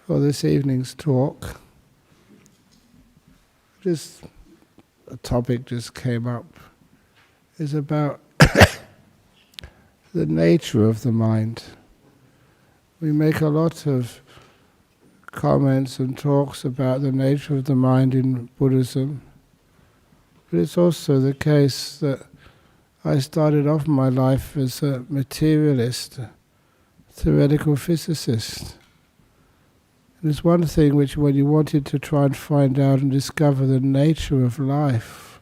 for this evening's talk. Just a topic just came up, is about the nature of the mind. We make a lot of comments and talks about the nature of the mind in Buddhism, but it's also the case that I started off my life as a materialist, a theoretical physicist. There's one thing which, when you wanted to try and find out and discover the nature of life,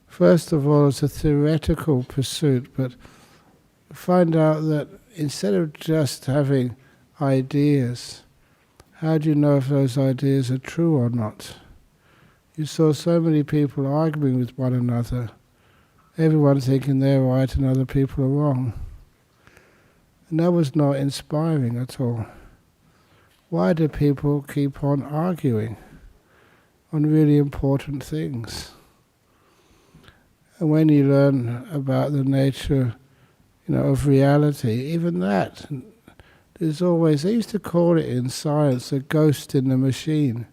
first of all it's a theoretical pursuit, but find out that instead of just having ideas, how do you know if those ideas are true or not? You saw so many people arguing with one another, everyone thinking they're right and other people are wrong. And that was not inspiring at all. Why do people keep on arguing on really important things? And when you learn about the nature, of reality, even that, there's always, they used to call it in science a ghost in the machine.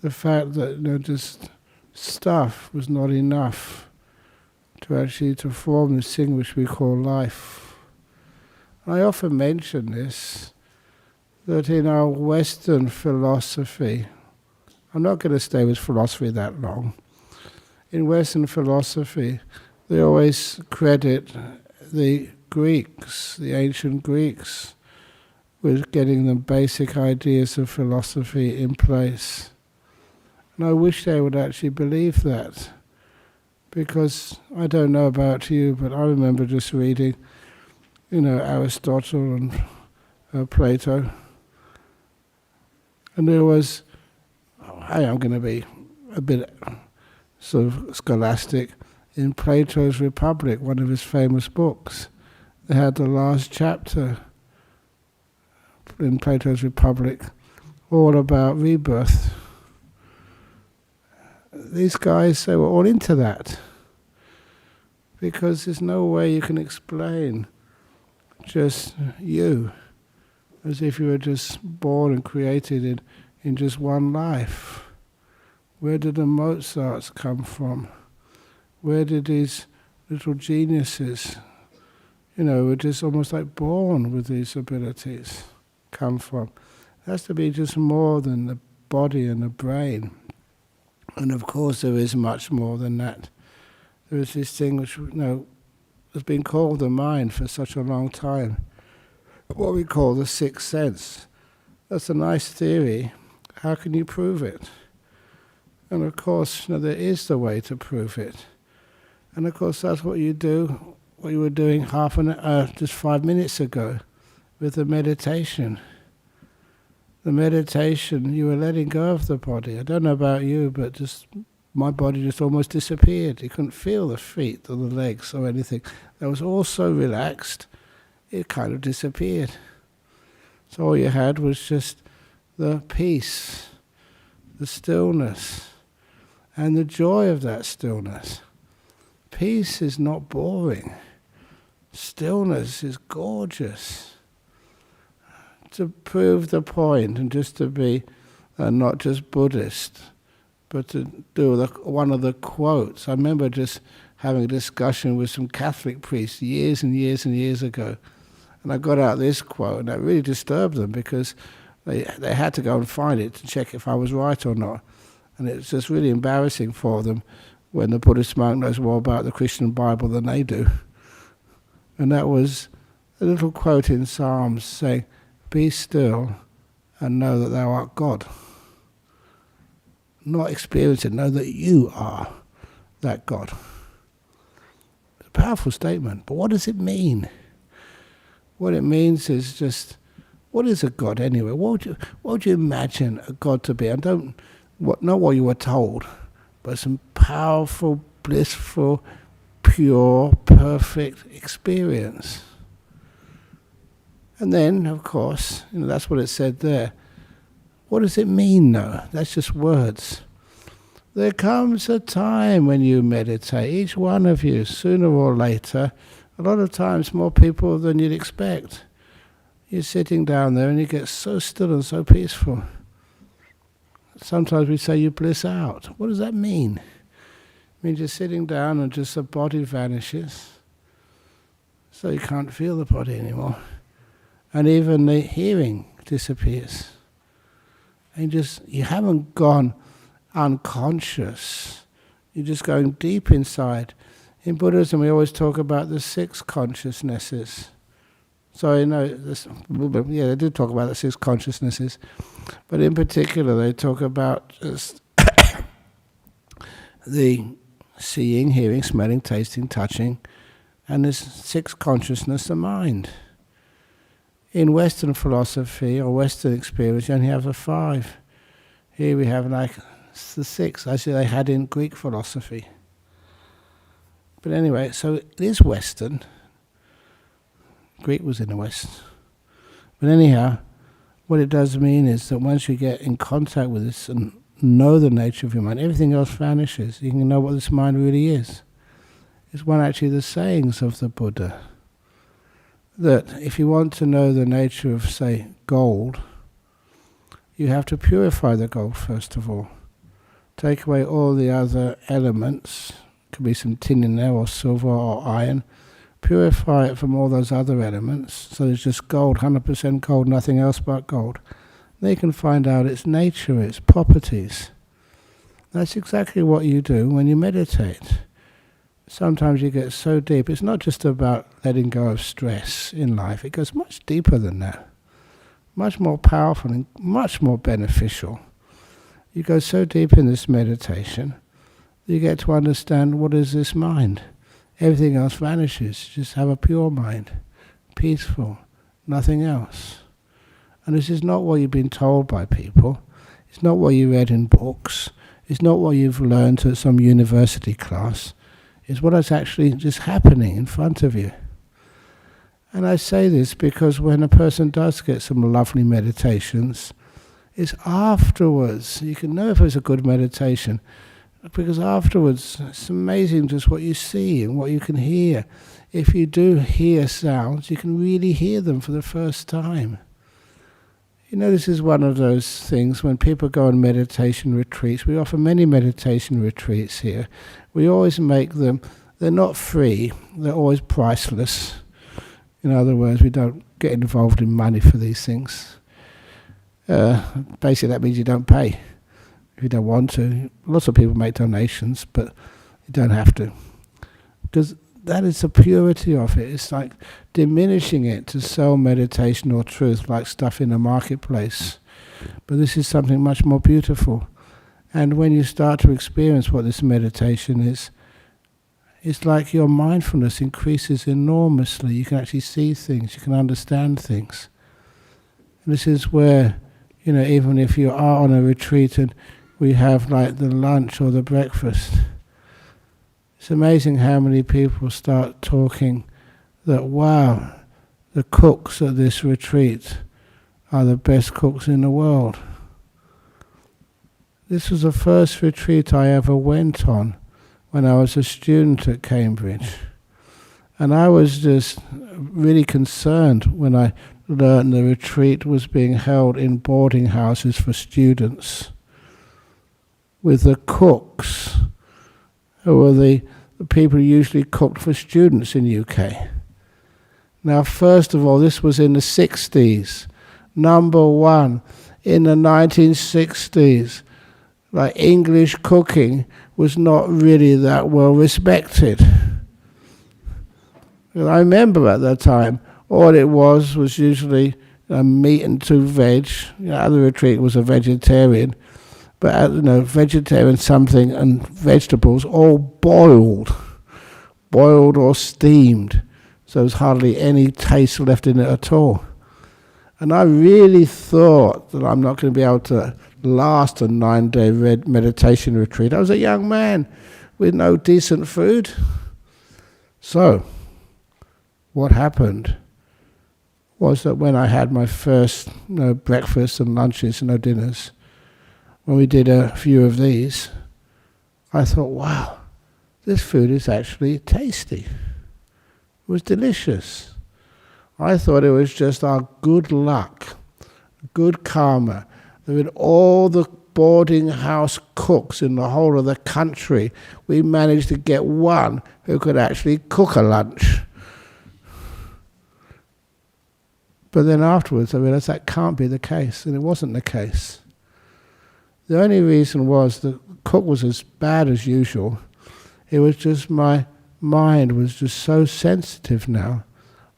The fact that just stuff was not enough to form this thing which we call life. And I often mention this, that in our Western philosophy, I'm not going to stay with philosophy that long. In Western philosophy, they always credit the Greeks, the ancient Greeks, with getting the basic ideas of philosophy in place. And I wish they would actually believe that, because I don't know about you, but I remember just reading, Aristotle and Plato. And there was, I'm going to be a bit sort of scholastic, in Plato's Republic, one of his famous books, they had the last chapter in Plato's Republic all about rebirth. These guys, they were all into that, because there's no way you can explain just you, as if you were just born and created in just one life. Where did the Mozarts come from? Where did these little geniuses, were just almost like born with these abilities, come from? It has to be just more than the body and the brain. And of course there is much more than that. There is this thing which, has been called the mind for such a long time, what we call the sixth sense. That's a nice theory. How can you prove it? And of course, there is the way to prove it. And of course, that's what you do, what you were doing just 5 minutes ago with the meditation. The meditation, you were letting go of the body. I don't know about you, but just my body just almost disappeared. You couldn't feel the feet or the legs or anything. That was all so relaxed, it kind of disappeared. So all you had was just the peace, the stillness, and the joy of that stillness. Peace is not boring. Stillness is gorgeous. To prove the point, and just to be not just Buddhist, but to do one of the quotes. I remember just having a discussion with some Catholic priests years and years and years ago, and I got out this quote, and that really disturbed them, because they had to go and find it to check if I was right or not. And it's just really embarrassing for them when the Buddhist monk knows more about the Christian Bible than they do. And that was a little quote in Psalms saying, "Be still and know that thou art God." Not experience it, know that you are that God. It's a powerful statement, but what does it mean? What it means is just, what is a God anyway? What would you imagine a God to be? And not what you were told, but some powerful, blissful, pure, perfect experience. And then, of course, that's what it said there. What does it mean, though? That's just words. There comes a time when you meditate, each one of you, sooner or later, a lot of times more people than you'd expect. You're sitting down there and you get so still and so peaceful. Sometimes we say you bliss out. What does that mean? It means you're sitting down and just the body vanishes. So you can't feel the body anymore. And even the hearing disappears. And you haven't gone unconscious. You're just going deep inside. In Buddhism we always talk about the 6 consciousnesses. They do talk about the 6 consciousnesses. But in particular they talk about just the seeing, hearing, smelling, tasting, touching, and this 6 consciousness, the mind. In Western philosophy or Western experience, you only have the 5. Here we have the 6, as they had in Greek philosophy. But anyway, so it is Western. Greek was in the West. But anyhow, what it does mean is that once you get in contact with this and know the nature of your mind, everything else vanishes. You can know what this mind really is. It's one actually the sayings of the Buddha, that if you want to know the nature of, say, gold, you have to purify the gold first of all. Take away all the other elements, could be some tin in there, or silver or iron, purify it from all those other elements, so there's just gold, 100% gold, nothing else but gold. Then you can find out its nature, its properties. That's exactly what you do when you meditate. Sometimes you get so deep. It's not just about letting go of stress in life. It goes much deeper than that. Much more powerful and much more beneficial. You go so deep in this meditation, you get to understand what is this mind. Everything else vanishes. Just have a pure mind, peaceful, nothing else. And this is not what you've been told by people. It's not what you read in books. It's not what you've learned at some university class. It's what is actually just happening in front of you. And I say this because when a person does get some lovely meditations, it's afterwards. You can know if it's a good meditation, because afterwards it's amazing just what you see and what you can hear. If you do hear sounds, you can really hear them for the first time. You know, this is one of those things when people go on meditation retreats. We offer many meditation retreats here. We always make them, they're not free, they're always priceless. In other words, we don't get involved in money for these things. Basically that means you don't pay if you don't want to. Lots of people make donations, but you don't have to. Because that is the purity of it. It's like diminishing it to sell meditation or truth like stuff in a marketplace. But this is something much more beautiful. And when you start to experience what this meditation is, it's like your mindfulness increases enormously. You can actually see things, you can understand things. And this is where, you know, even if you are on a retreat and we have like the lunch or the breakfast, it's amazing how many people start talking that, wow, the cooks at this retreat are the best cooks in the world. This was the first retreat I ever went on when I was a student at Cambridge. And I was just really concerned when I learned the retreat was being held in boarding houses for students, with the cooks who were the people who usually cooked for students in UK. Now, first of all, this was in the 60s. Number one, in the 1960s, like English cooking was not really that well respected. And I remember at that time, all it was usually meat and 2 veg. At the retreat was a vegetarian, but vegetarian something and vegetables all boiled or steamed. So there's hardly any taste left in it at all. And I really thought that I'm not going to be able to last a 9-day meditation retreat. I was a young man with no decent food. So, what happened was that when I had my first breakfast and lunches and dinners, when we did a few of these, I thought, wow, this food is actually tasty. It was delicious. I thought it was just our good luck, good karma, that with all the boarding house cooks in the whole of the country, we managed to get one who could actually cook a lunch. But then afterwards I realised that can't be the case, and it wasn't the case. The only reason was the cook was as bad as usual. It was just my mind was just so sensitive now.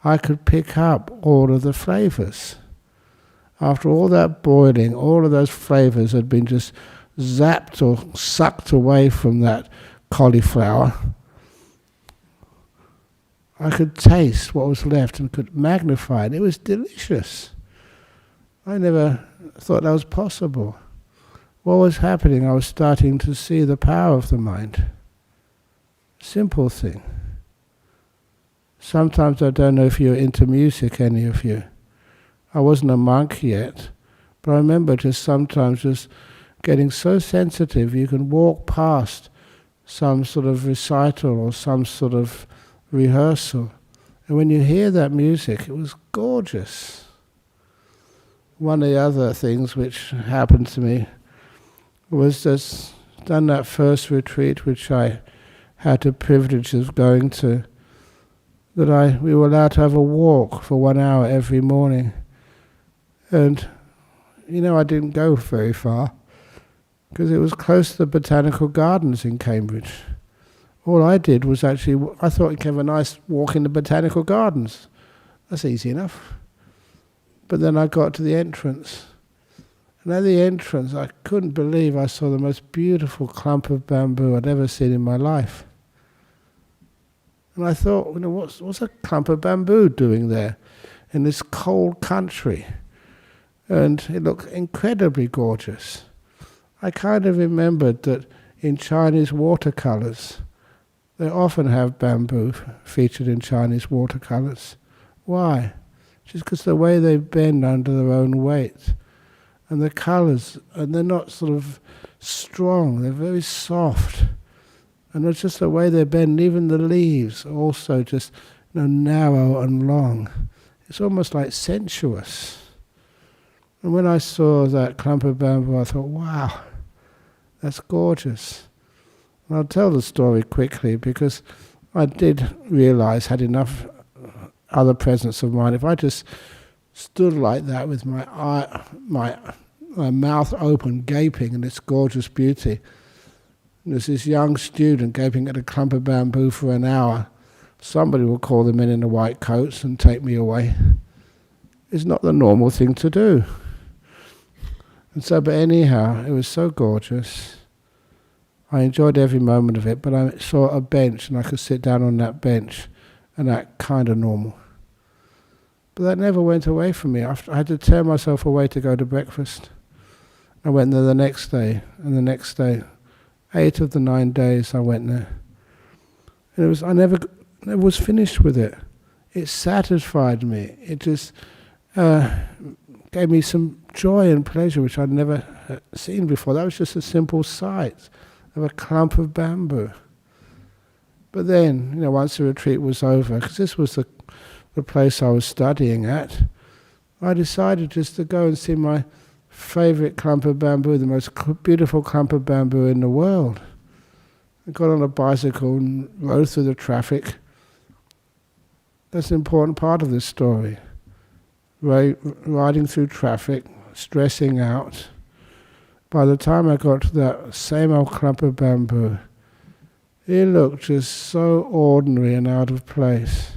I could pick up all of the flavours. After all that boiling, all of those flavours had been just zapped or sucked away from that cauliflower. I could taste what was left and could magnify it. It was delicious. I never thought that was possible. What was happening? I was starting to see the power of the mind. Simple thing. Sometimes I don't know if you're into music, any of you. I wasn't a monk yet, but I remember just sometimes just getting so sensitive you can walk past some sort of recital or some sort of rehearsal, and when you hear that music, it was gorgeous. One of the other things which happened to me was just done that first retreat which I had the privilege of going to, that we were allowed to have a walk for 1 hour every morning. And, I didn't go very far, because it was close to the Botanical Gardens in Cambridge. All I did was I thought you could have a nice walk in the Botanical Gardens. That's easy enough. But then I got to the entrance. And at the entrance, I couldn't believe I saw the most beautiful clump of bamboo I'd ever seen in my life. And I thought, what's a clump of bamboo doing there in this cold country? And it looked incredibly gorgeous. I kind of remembered that in Chinese watercolors, they often have bamboo featured in Chinese watercolors. Why? Just because the way they bend under their own weight. And the colors, and they're not sort of strong, they're very soft. And it's just the way they bend, even the leaves also just narrow and long. It's almost like sensuous. And when I saw that clump of bamboo, I thought, wow, that's gorgeous. And I'll tell the story quickly, because I did realize, had enough other presence of mind, if I just stood like that with my mouth open, gaping in its gorgeous beauty, and there's this young student gaping at a clump of bamboo for an hour, somebody will call them in the white coats and take me away. It's not the normal thing to do. And so, but anyhow, it was so gorgeous. I enjoyed every moment of it, but I saw a bench and I could sit down on that bench, and that kind of normal. But that never went away from me. I had to tear myself away to go to breakfast. I went there the next day, and the next day. 8 of the 9 days I went there. And I never was finished with it. It satisfied me. It just gave me some joy and pleasure which I'd never seen before. That was just a simple sight of a clump of bamboo. But then, once the retreat was over, because this was the place I was studying at, I decided just to go and see my favourite clump of bamboo, the most beautiful clump of bamboo in the world. I got on a bicycle and rode through the traffic. That's an important part of this story. Riding through traffic, stressing out. By the time I got to that same old clump of bamboo, it looked just so ordinary and out of place.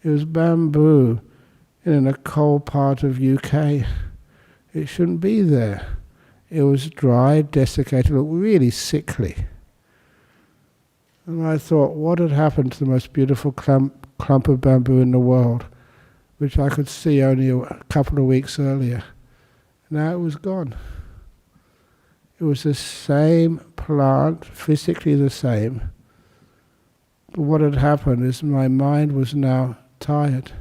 It was bamboo in a cold part of UK. It shouldn't be there. It was dry, desiccated, looked really sickly. And I thought, what had happened to the most beautiful clump of bamboo in the world, which I could see only a couple of weeks earlier? Now it was gone. It was the same plant, physically the same. But what had happened is my mind was now tired.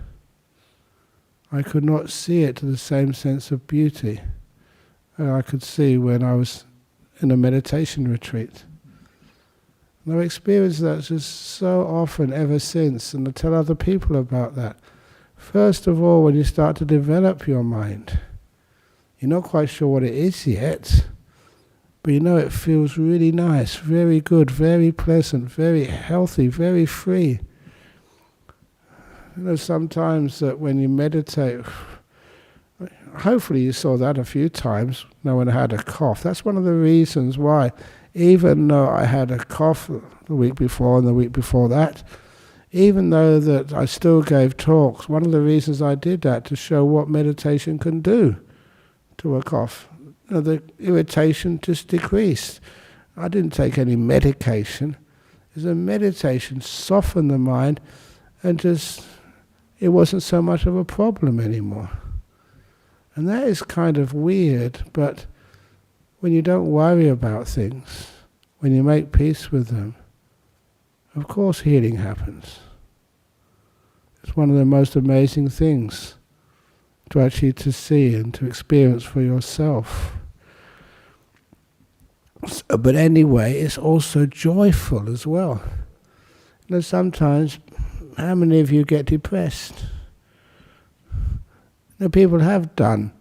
I could not see it to the same sense of beauty that I could see when I was in a meditation retreat. And I've experienced that just so often ever since, and I tell other people about that. First of all, when you start to develop your mind, you're not quite sure what it is yet, but you know it feels really nice, very good, very pleasant, very healthy, very free. You know, sometimes that when you meditate, hopefully you saw that a few times, when I had a cough. That's one of the reasons why, even though I had a cough the week before and the week before that, even though that I still gave talks, one of the reasons I did that to show what meditation can do to a cough. You know, the irritation just decreased. I didn't take any medication. It was a meditation, softened the mind, and just it wasn't so much of a problem anymore. And that is kind of weird, but when you don't worry about things, when you make peace with them, of course healing happens. It's one of the most amazing things to actually to see and to experience for yourself. But anyway, it's also joyful as well. You know, sometimes, how many of you get depressed? You know, people have done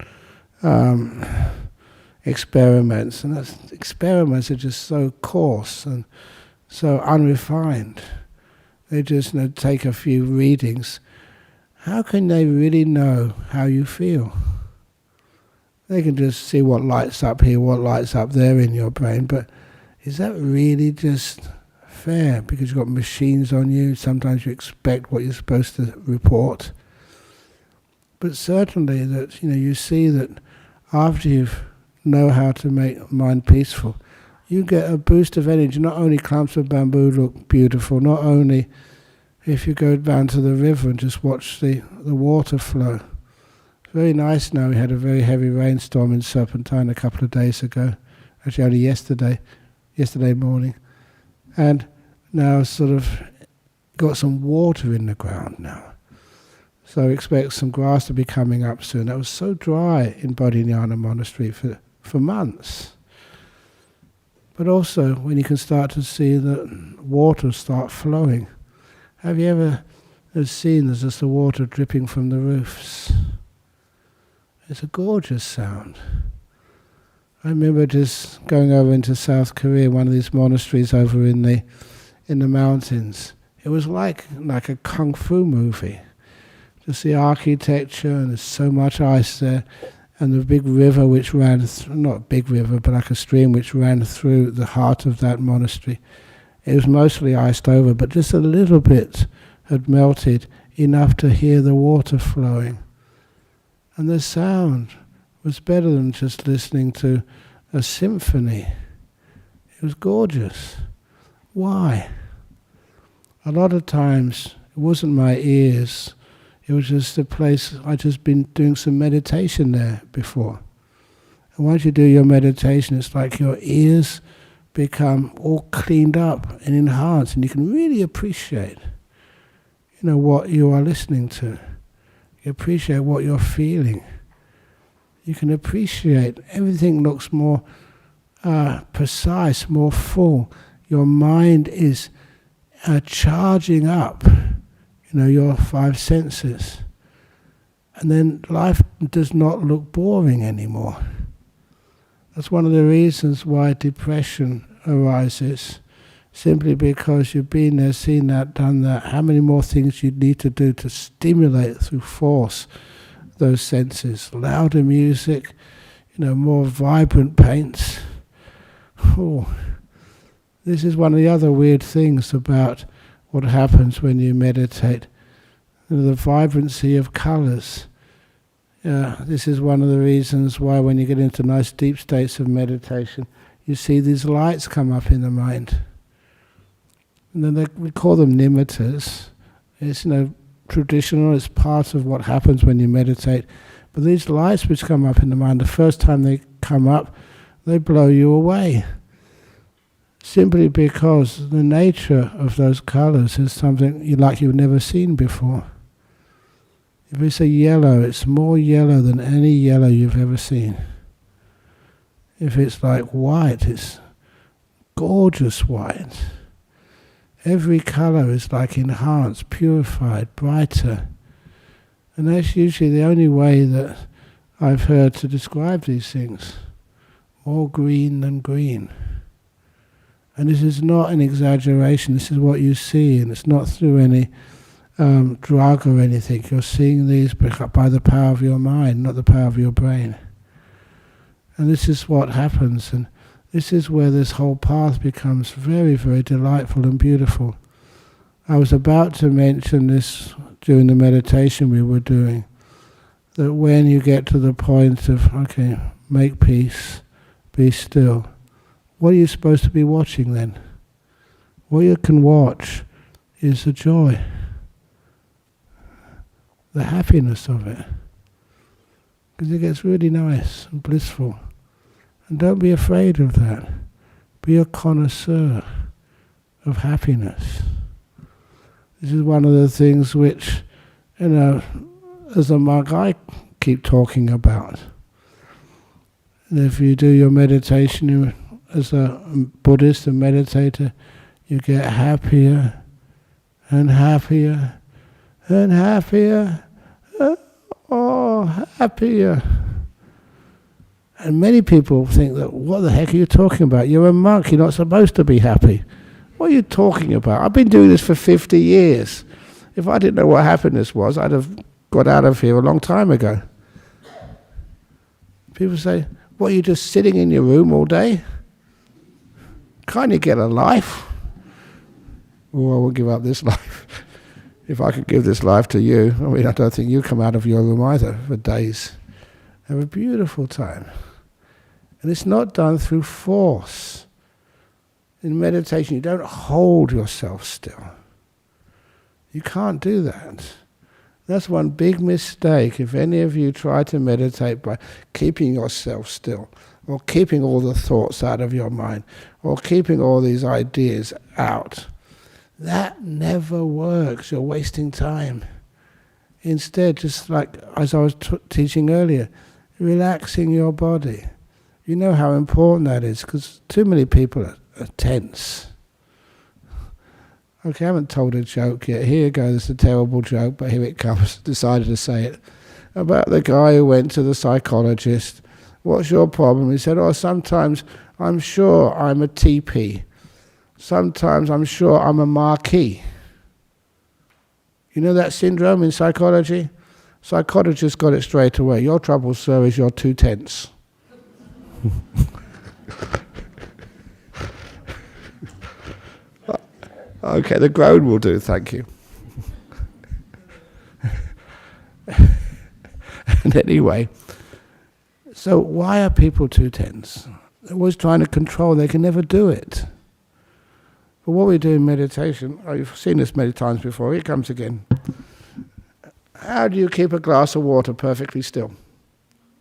experiments, and experiments are just so coarse and so unrefined. They just take a few readings. How can they really know how you feel? They can just see what lights up here, what lights up there in your brain, but is that really just fair? Because you've got machines on you, sometimes you expect what you're supposed to report. But certainly that you see that after you know how to make mind peaceful, you get a boost of energy. Not only clumps of bamboo look beautiful, not only if you go down to the river and just watch the water flow. It's very nice now. We had a very heavy rainstorm in Serpentine a couple of days ago, actually only yesterday morning. And now sort of got some water in the ground now. So expect some grass to be coming up soon. That was so dry in Bodhinyana Monastery for months. But also when you can start to see the water start flowing. Have you ever seen there's just the water dripping from the roofs? It's a gorgeous sound. I remember just going over into South Korea, one of these monasteries over in the mountains. It was like a kung fu movie. Just the architecture, and there's so much ice there, and the big river which ran, not a big river, but like a stream which ran through the heart of that monastery. It was mostly iced over, but just a little bit had melted, enough to hear the water flowing. And the sound was better than just listening to a symphony. It was gorgeous. Why? A lot of times, it wasn't my ears. It was just a place, I'd just been doing some meditation there before. And once you do your meditation, it's like your ears become all cleaned up and enhanced, and you can really appreciate, what you are listening to. You appreciate what you're feeling. You can appreciate everything looks more precise, more full. Your mind is charging up, your five senses. And then life does not look boring anymore. That's one of the reasons why depression arises, simply because you've been there, seen that, done that. How many more things you need to do to stimulate through force those senses? Louder music, more vibrant paints. Oh, this is one of the other weird things about what happens when you meditate. The vibrancy of colours. This is one of the reasons why when you get into nice deep states of meditation, you see these lights come up in the mind. And then we call them nimittas. It's traditional, it's part of what happens when you meditate. But these lights which come up in the mind, the first time they come up, they blow you away. Simply because the nature of those colours is something you've never seen before. If it's a yellow, it's more yellow than any yellow you've ever seen. If it's like white, it's gorgeous white. Every colour is like enhanced, purified, brighter. And that's usually the only way that I've heard to describe these things. More green than green. And this is not an exaggeration, this is what you see, and it's not through any drug or anything. You're seeing these by the power of your mind, not the power of your brain. And this is what happens, and this is where this whole path becomes very, very delightful and beautiful. I was about to mention this during the meditation we were doing, that when you get to the point of, okay, make peace, be still, what are you supposed to be watching then? What you can watch is the joy, the happiness of it. Because it gets really nice and blissful. And don't be afraid of that. Be a connoisseur of happiness. This is one of the things which, as a monk I keep talking about. And if you do your meditation as a Buddhist, a meditator, you get happier and happier and happier. Happier. And many people think that, what the heck are you talking about? You're a monk, you're not supposed to be happy. What are you talking about? I've been doing this for 50 years. If I didn't know what happiness was, I'd have got out of here a long time ago. People say, what, are you just sitting in your room all day? Can't you get a life? Oh, I will give up this life. If I could give this life to you, I don't think you come out of your room either for days. Have a beautiful time. And it's not done through force. In meditation, you don't hold yourself still. You can't do that. That's one big mistake. If any of you try to meditate by keeping yourself still, or keeping all the thoughts out of your mind, or keeping all these ideas out, that never works. You're wasting time. Instead, just like as I was teaching earlier, relaxing your body. You know how important that is, because too many people are tense. Okay, I haven't told a joke yet. Here goes, it's a terrible joke, but here it comes. Decided to say it. About the guy who went to the psychologist. What's your problem? He said, sometimes I'm sure I'm a TP. Sometimes I'm sure I'm a marquee. You know that syndrome in psychology? Psychologists got it straight away. Your trouble, sir, is you're too tense. Okay, the groan will do, thank you. And anyway, so why are people too tense? They're always trying to control, they can never do it. But what we do in meditation, you've seen this many times before, here it comes again. How do you keep a glass of water perfectly still?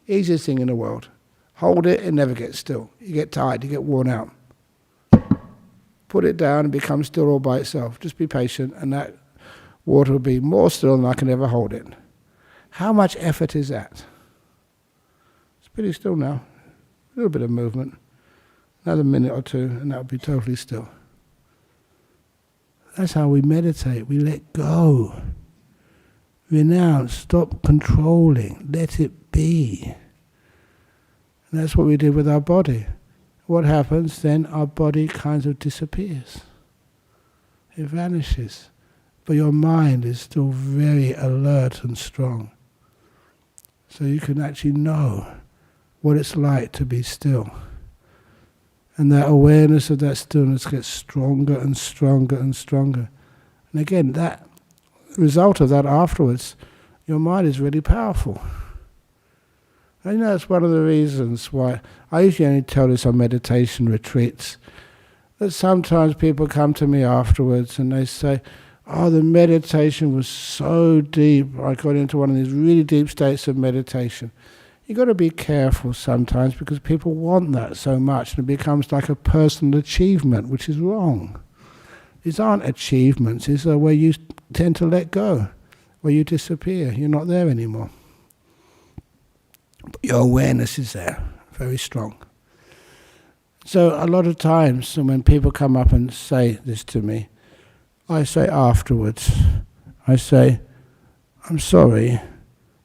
Easiest thing in the world. Hold it, it never gets still. You get tired, you get worn out. Put it down and become still all by itself. Just be patient and that water will be more still than I can ever hold it. How much effort is that? It's pretty still now. A little bit of movement. Another minute or two and that will be totally still. That's how we meditate. We let go. Renounce, stop controlling, let it be. And that's what we did with our body. What happens then? Our body kind of disappears. It vanishes. But your mind is still very alert and strong. So you can actually know what it's like to be still. And that awareness of that stillness gets stronger and stronger and stronger. And again, that result of that afterwards, your mind is really powerful. And that's one of the reasons why I usually only tell this on meditation retreats, that sometimes people come to me afterwards and they say, the meditation was so deep, I got into one of these really deep states of meditation. You've got to be careful sometimes because people want that so much and it becomes like a personal achievement, which is wrong. These aren't achievements, these are where you tend to let go, where you disappear, you're not there anymore. But your awareness is there, very strong. So a lot of times when people come up and say this to me, I say afterwards, I say, I'm sorry,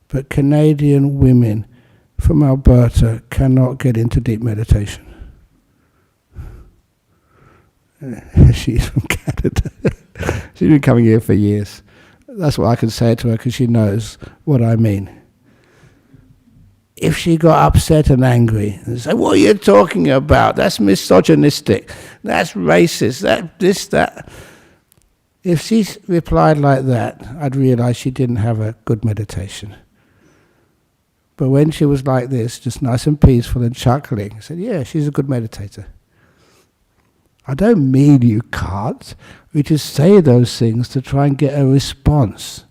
but Canadian women from Alberta cannot get into deep meditation. She's from Canada. She's been coming here for years. That's what I can say to her, because she knows what I mean. If she got upset and angry and said, "What are you talking about? That's misogynistic. That's racist. That." If she replied like that, I'd realize she didn't have a good meditation. But when she was like this, just nice and peaceful and chuckling, I said, "Yeah, she's a good meditator." I don't mean you can't. We just say those things to try and get a response.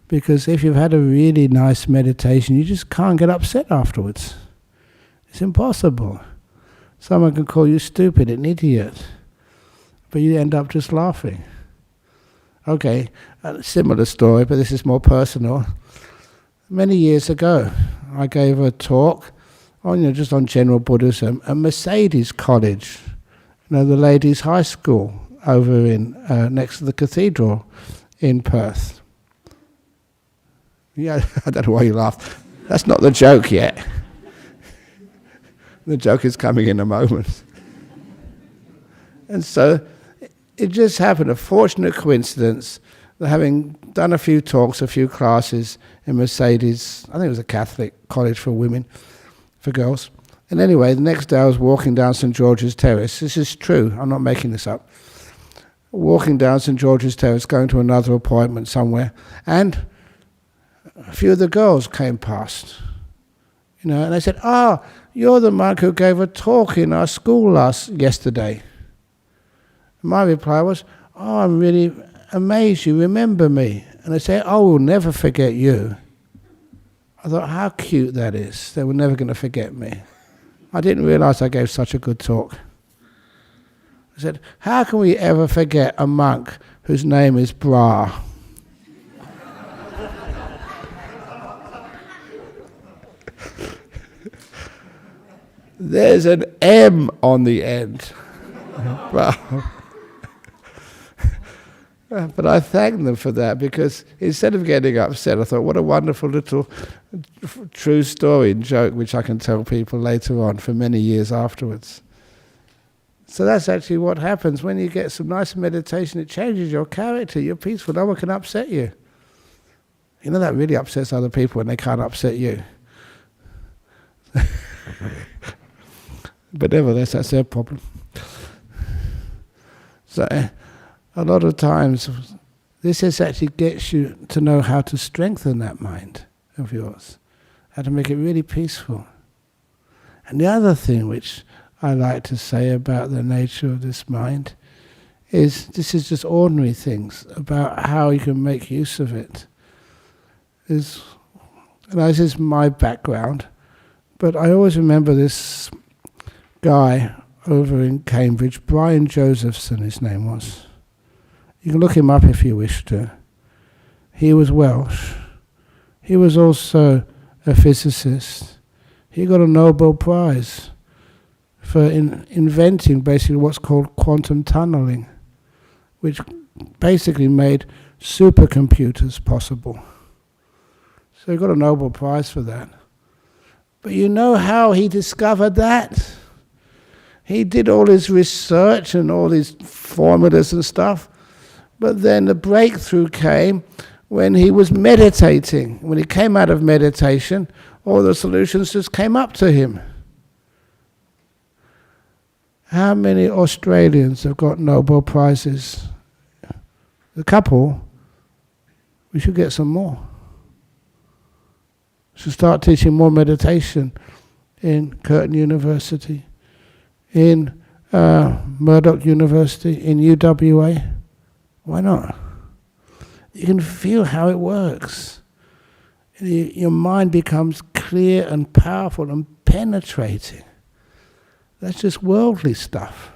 Because if you've had a really nice meditation, you just can't get upset afterwards. It's impossible. Someone can call you stupid, an idiot, but you end up just laughing. Okay, a similar story, but this is more personal. Many years ago, I gave a talk on, just on general Buddhism at Mercedes College, the ladies' high school over in next to the cathedral in Perth. Yeah, I don't know why you laugh. That's not the joke yet. The joke is coming in a moment. And so it just happened, a fortunate coincidence, that having done a few talks, a few classes in Mercedes, I think it was a Catholic college for women, for girls. And anyway, the next day I was walking down St. George's Terrace. This is true, I'm not making this up. Walking down St. George's Terrace, going to another appointment somewhere, and a few of the girls came past, and they said, "Ah, you're the monk who gave a talk in our school yesterday." And my reply was, "Oh, I'm really amazed you remember me." And they say, "Oh, we'll never forget you." I thought, how cute that is. They were never going to forget me. I didn't realize I gave such a good talk. I said, how can we ever forget a monk whose name is Brahm? There's an M on the end. But I thanked them for that, because instead of getting upset, I thought, what a wonderful little true story and joke which I can tell people later on for many years afterwards. So that's actually what happens when you get some nice meditation. It changes your character. You're peaceful. No one can upset you. That really upsets other people when they can't upset you. But nevertheless, that's their problem. So a lot of times, this is actually gets you to know how to strengthen that mind of yours, how to make it really peaceful. And the other thing which I like to say about the nature of this mind is, this is just ordinary things about how you can make use of it. This is my background, but I always remember this guy over in Cambridge, Brian Josephson his name was. You can look him up if you wish to. He was Welsh. He was also a physicist. He got a Nobel Prize for inventing basically what's called quantum tunneling, which basically made supercomputers possible. So he got a Nobel Prize for that. But you know how he discovered that? He did all his research and all his formulas and stuff, but then the breakthrough came when he was meditating. When he came out of meditation, all the solutions just came up to him. How many Australians have got Nobel Prizes? A couple. We should get some more. We should start teaching more meditation in Curtin University, in Murdoch University, in UWA. Why not? You can feel how it works. Your mind becomes clear and powerful and penetrating. That's just worldly stuff.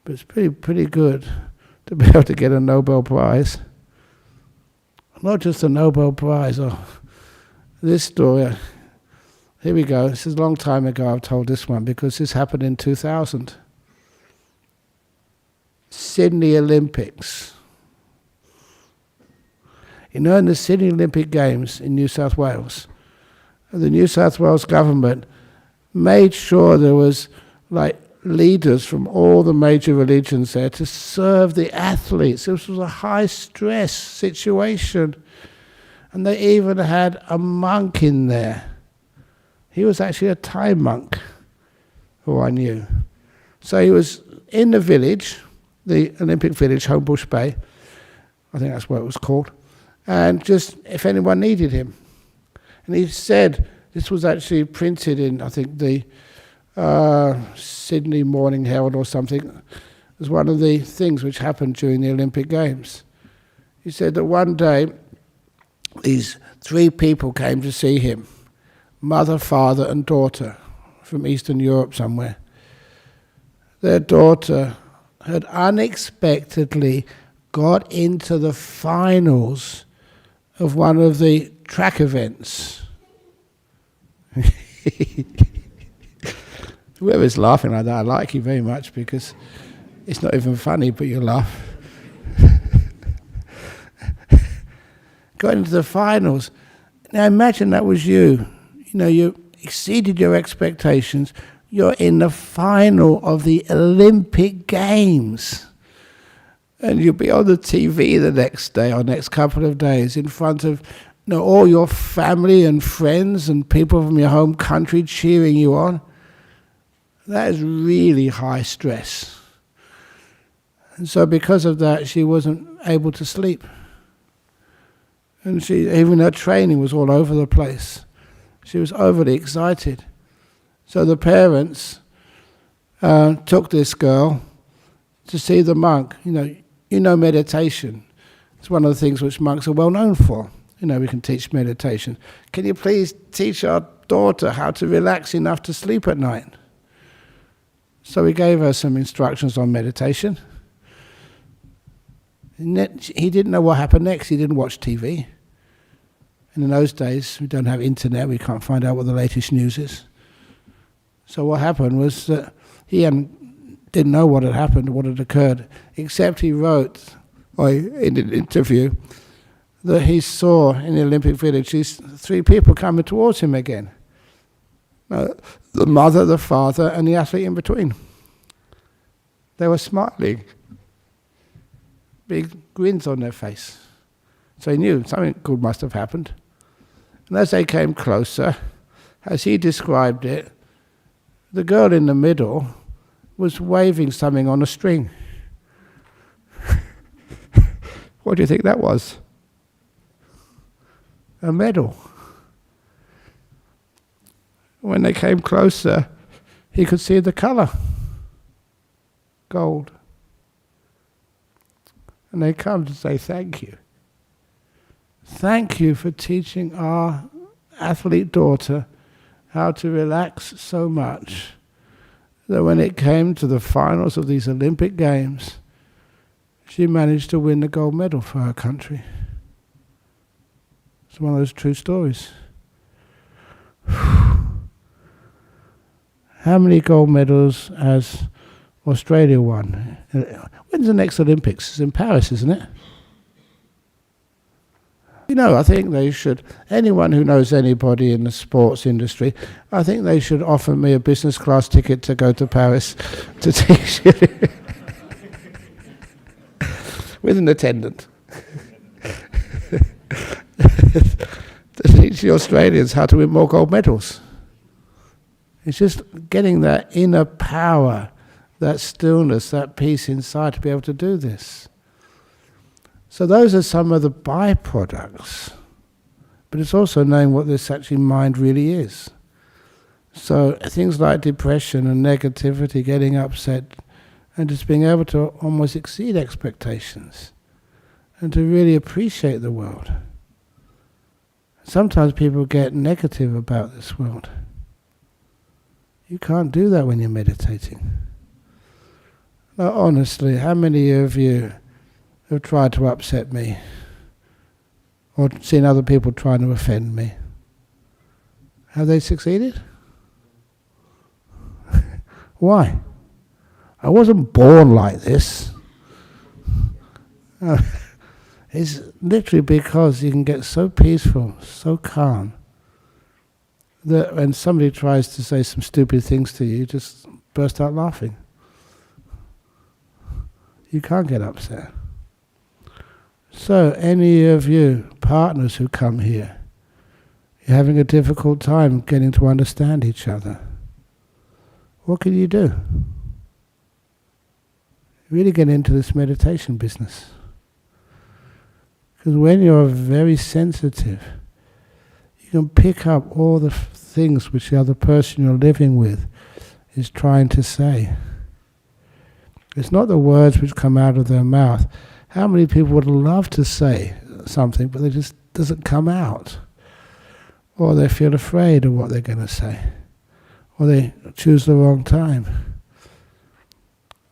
But it's pretty good to be able to get a Nobel Prize. Not just a Nobel Prize. This story, here we go. This is a long time ago I've told this one, because this happened in 2000. Sydney Olympics. In the Sydney Olympic Games in New South Wales, the New South Wales government made sure there was like leaders from all the major religions there to serve the athletes. This was a high stress situation. And they even had a monk in there. He was actually a Thai monk, who I knew. So he was in the village, the Olympic village, Homebush Bay, I think that's what it was called, and just if anyone needed him. And he said, this was actually printed in, I think, the Sydney Morning Herald or something. It was one of the things which happened during the Olympic Games. He said that one day, these 3 people came to see him, mother, father, and daughter, from Eastern Europe somewhere. Their daughter had unexpectedly got into the finals of one of the track events. Whoever's laughing like that, I like you very much, because it's not even funny, but you laugh. Got into the finals. Now imagine that was you. You exceeded your expectations. You're in the final of the Olympic Games. And you'll be on the TV the next day or next couple of days in front of all your family and friends and people from your home country cheering you on. That is really high stress. And so because of that, she wasn't able to sleep. And even her training was all over the place. She was overly excited. So the parents took this girl to see the monk. Meditation. It's one of the things which monks are well known for. We can teach meditation. Can you please teach our daughter how to relax enough to sleep at night? So we gave her some instructions on meditation. He didn't know what happened next. He didn't watch TV. And in those days, we don't have internet. We can't find out what the latest news is. So what happened was that he didn't know what had happened, what had occurred, except he wrote in an interview that he saw in the Olympic Village these 3 people coming towards him again. The mother, the father, and the athlete in between. They were smiling. Big grins on their face. So he knew something good must have happened. And as they came closer, as he described it, the girl in the middle was waving something on a string. What do you think that was? A medal. When they came closer, he could see the colour. Gold. And they come to say thank you. Thank you for teaching our athlete daughter how to relax so much that when it came to the finals of these Olympic Games, she managed to win the gold medal for her country. It's one of those true stories. How many gold medals has Australia won? When's the next Olympics? It's in Paris, isn't it? I think they should, anyone who knows anybody in the sports industry, I think they should offer me a business class ticket to go to Paris to teach it with an attendant. To teach the Australians how to win more gold medals. It's just getting that inner power, that stillness, that peace inside to be able to do this. So those are some of the byproducts. But it's also knowing what this actually mind really is. So things like depression and negativity, getting upset, and just being able to almost exceed expectations and to really appreciate the world. Sometimes people get negative about this world. You can't do that when you're meditating. Now, honestly, how many of you have tried to upset me or seen other people trying to offend me? Have they succeeded? Why? I wasn't born like this. It's literally because you can get so peaceful, so calm, that when somebody tries to say some stupid things to you, you just burst out laughing. You can't get upset. So, any of you partners who come here, you're having a difficult time getting to understand each other. What can you do? Really get into this meditation business. Because when you're very sensitive, you can pick up all the things which the other person you're living with is trying to say. It's not the words which come out of their mouth. How many people would love to say something, but they just doesn't come out? Or they feel afraid of what they're going to say. Or they choose the wrong time.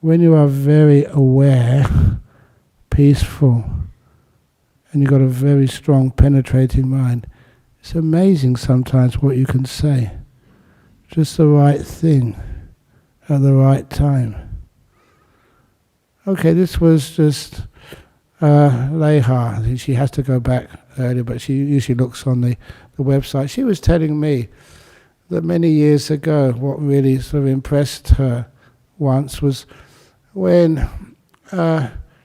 When you are very aware, peaceful, and you've got a very strong penetrating mind, it's amazing sometimes what you can say. Just the right thing at the right time. Okay, this was just Leha. She has to go back earlier, but she usually looks on the website. She was telling me that many years ago, what really sort of impressed her once was when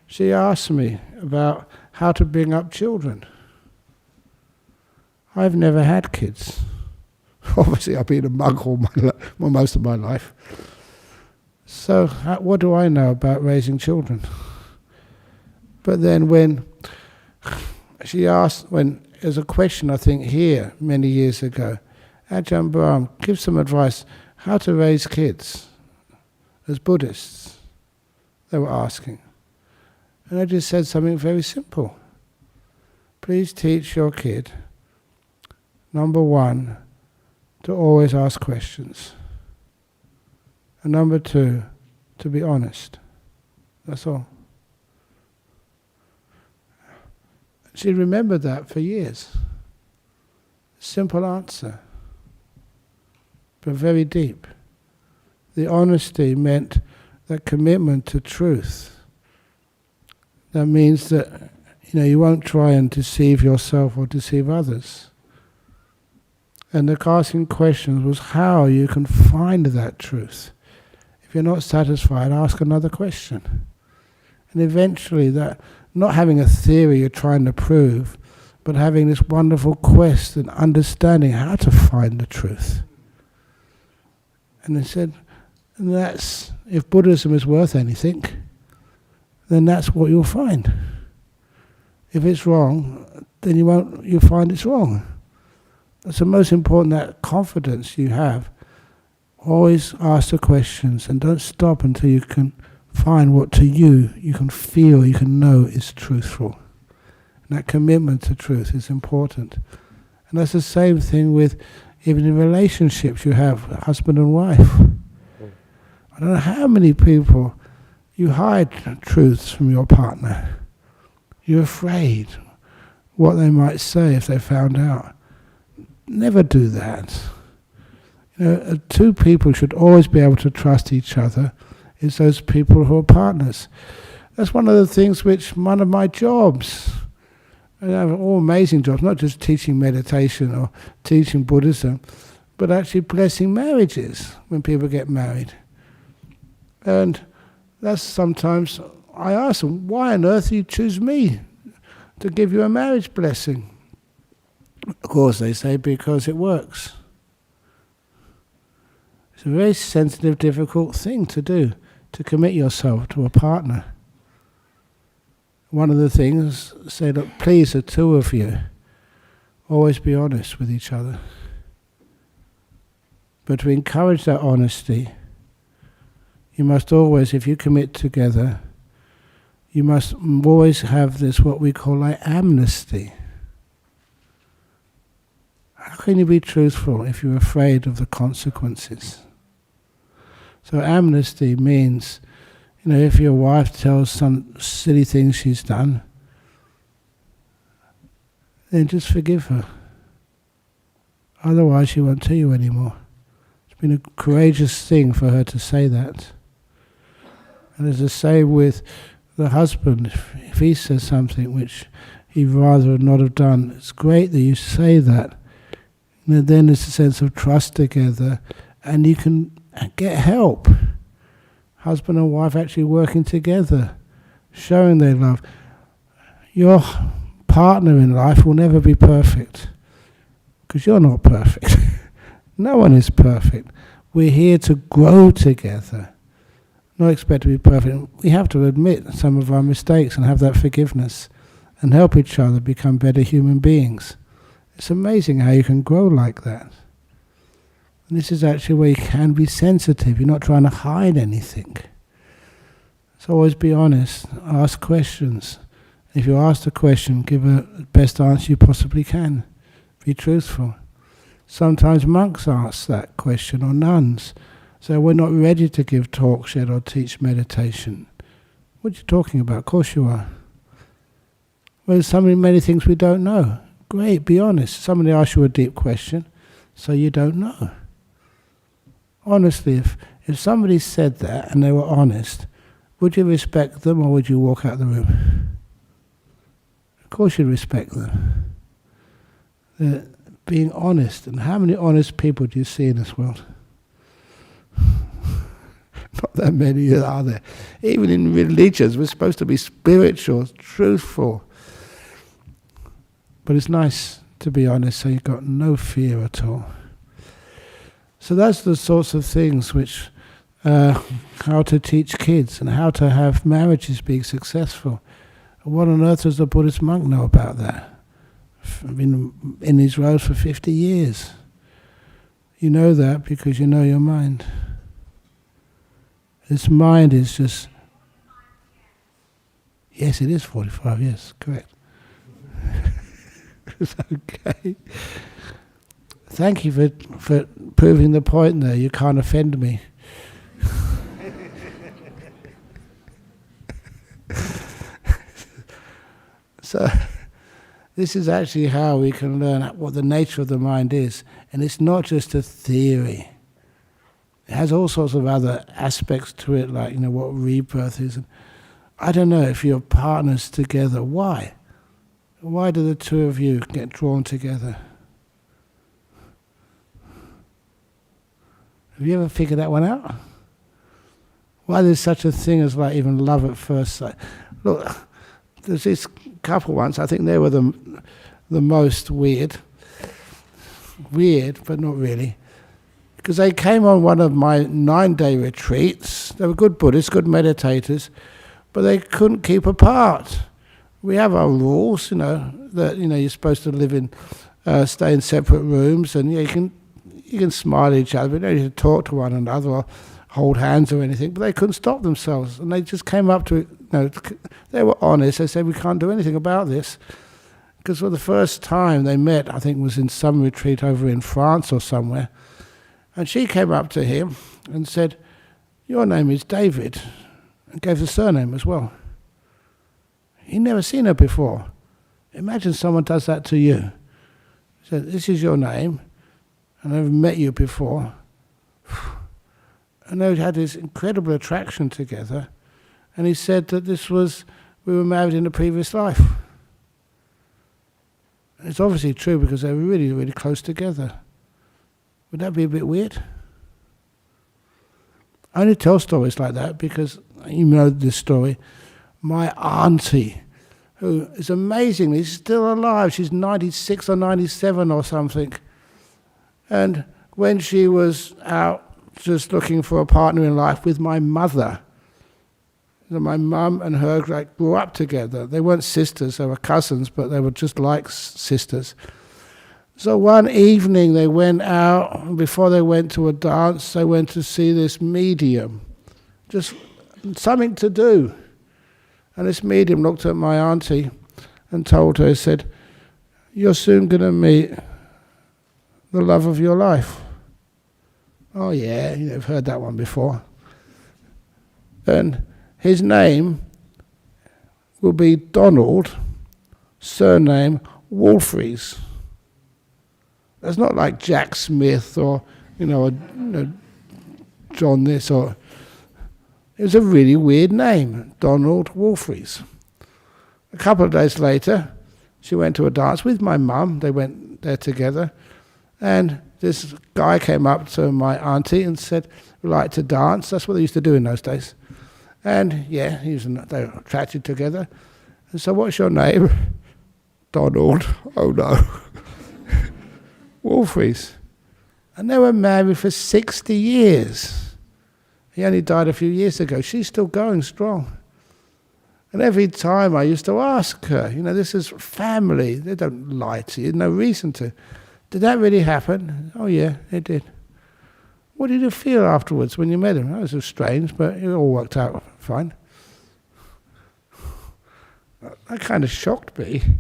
she asked me about how to bring up children. I've never had kids. Obviously, I've been a monk most of my life. So, what do I know about raising children? But then when she asked, when there's a question I think here many years ago, Ajahn Brahm, give some advice how to raise kids as Buddhists, they were asking. And I just said something very simple. Please teach your kid, number one, to always ask questions. And number two, to be honest. That's all. She remembered that for years. Simple answer, but very deep. The honesty meant that commitment to truth. That means that you won't try and deceive yourself or deceive others. And the asking questions was how you can find that truth. If you're not satisfied, ask another question. And eventually that, not having a theory you're trying to prove, but having this wonderful quest and understanding how to find the truth. And they said, and that's, if Buddhism is worth anything, then that's what you'll find. If it's wrong, then you'll find it's wrong. That's the most important, that confidence you have. Always ask the questions and don't stop until you can find what to you can feel, you can know is truthful. And that commitment to truth is important. And that's the same thing with even in relationships you have, husband and wife. I don't know how many people you hide truths from your partner. You're afraid what they might say if they found out. Never do that. Two people should always be able to trust each other. It's those people who are partners. That's one of the things which one of my jobs, I have all amazing jobs, not just teaching meditation or teaching Buddhism, but actually blessing marriages when people get married. And that's sometimes, I ask them, why on earth do you choose me to give you a marriage blessing? Of course, they say, because it works. It's a very sensitive, difficult thing to do, to commit yourself to a partner. One of the things, say, look, please, the two of you, always be honest with each other. But to encourage that honesty, you must always, if you commit together, you must always have this, what we call like amnesty. How can you be truthful if you're afraid of the consequences? So amnesty means, if your wife tells some silly thing she's done, then just forgive her. Otherwise she won't tell you anymore. It's been a courageous thing for her to say that. And it's the same with the husband, if he says something which he'd rather not have done, it's great that you say that. And then there's a sense of trust together, and you can get help. Husband and wife actually working together, showing their love. Your partner in life will never be perfect, because you're not perfect. No one is perfect. We're here to grow together, not expect to be perfect. We have to admit some of our mistakes and have that forgiveness and help each other become better human beings. It's amazing how you can grow like that. And this is actually where you can be sensitive. You're not trying to hide anything. So always be honest, ask questions. If you ask a question, give the best answer you possibly can. Be truthful. Sometimes monks ask that question, or nuns. So we're not ready to give talks yet or teach meditation. What are you talking about? Of course you are. Well, there's so many things we don't know. Great, be honest. Somebody asks you a deep question, so you don't know. Honestly, if somebody said that and they were honest, would you respect them or would you walk out of the room? Of course you'd respect them. They're being honest. And how many honest people do you see in this world? Not that many are there. Even in religions, we're supposed to be spiritual, truthful. But it's nice to be honest, so you've got no fear at all. So that's the sorts of things which, how to teach kids and how to have marriages being successful. What on earth does the Buddhist monk know about that? I've been in these roads for 50 years. You know that because you know your mind. This mind is just... Yes, it is 45 years, correct. It's okay. Thank you for proving the point there. You can't offend me. So this is actually how we can learn what the nature of the mind is. And it's not just a theory. It has all sorts of other aspects to it, like, what rebirth is. I don't know if you're partners together. Why? Why do the two of you get drawn together? Have you ever figured that one out? Why there's such a thing as like even love at first sight? Look, there's this couple once, I think they were the most weird, but not really. Because they came on one of my 9-day retreats. They were good Buddhists, good meditators, but they couldn't keep apart. We have our rules, that you're supposed to live in, stay in separate rooms, and you can smile at each other, but you don't need to talk to one another or hold hands or anything. But they couldn't stop themselves, and they just came up to it. They were honest. They said, we can't do anything about this. Because for the first time they met, I think it was in some retreat over in France or somewhere, and she came up to him and said, your name is David, and gave the surname as well. He'd never seen her before. Imagine someone does that to you. He said, this is your name, and I've met you before. And they had this incredible attraction together, and he said that we were married in a previous life. And it's obviously true because they were really, really close together. Would that be a bit weird? I only tell stories like that because, you know this story, my auntie, who is amazingly still alive, she's 96 or 97 or something, and when she was out just looking for a partner in life with my mother, my mum and her grew up together. They weren't sisters, they were cousins, but they were just like sisters. So one evening they went out, and before they went to a dance, they went to see this medium. Just something to do. And this medium looked at my auntie and told her, he said, you're soon going to meet the love of your life. Oh yeah, you've heard that one before. And his name will be Donald, surname Wolfries. That's not like Jack Smith or, John this or... It was a really weird name, Donald Wolfries. A couple of days later, she went to a dance with my mum. They went there together. And this guy came up to my auntie and said, "We'd like to dance." That's what they used to do in those days. And yeah, they were attracted together. And so, "What's your name?" "Donald." "Oh no." "Wolfries." And they were married for 60 years. He only died a few years ago. She's still going strong. And every time I used to ask her, this is family. They don't lie to you. No reason to. "Did that really happen?" "Oh yeah, it did." "What did you feel afterwards when you met him?" "Oh, it was strange, but it all worked out fine." That kind of shocked me.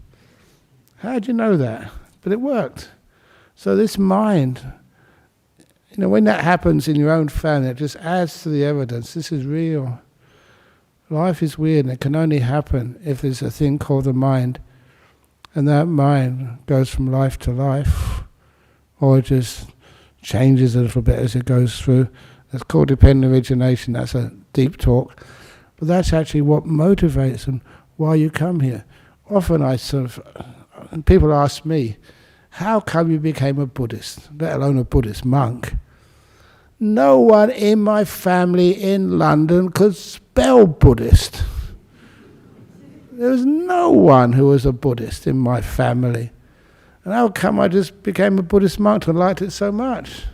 How do you know that? But it worked. So this mind, when that happens in your own family, it just adds to the evidence. This is real. Life is weird, and it can only happen if there's a thing called the mind. And that mind goes from life to life, or it just changes a little bit as it goes through. That's called dependent origination. That's a deep talk. But that's actually what motivates and why you come here. Often and people ask me, "How come you became a Buddhist, let alone a Buddhist monk?" No one in my family in London could spell Buddhist. There was no one who was a Buddhist in my family. And how come I just became a Buddhist monk and liked it so much?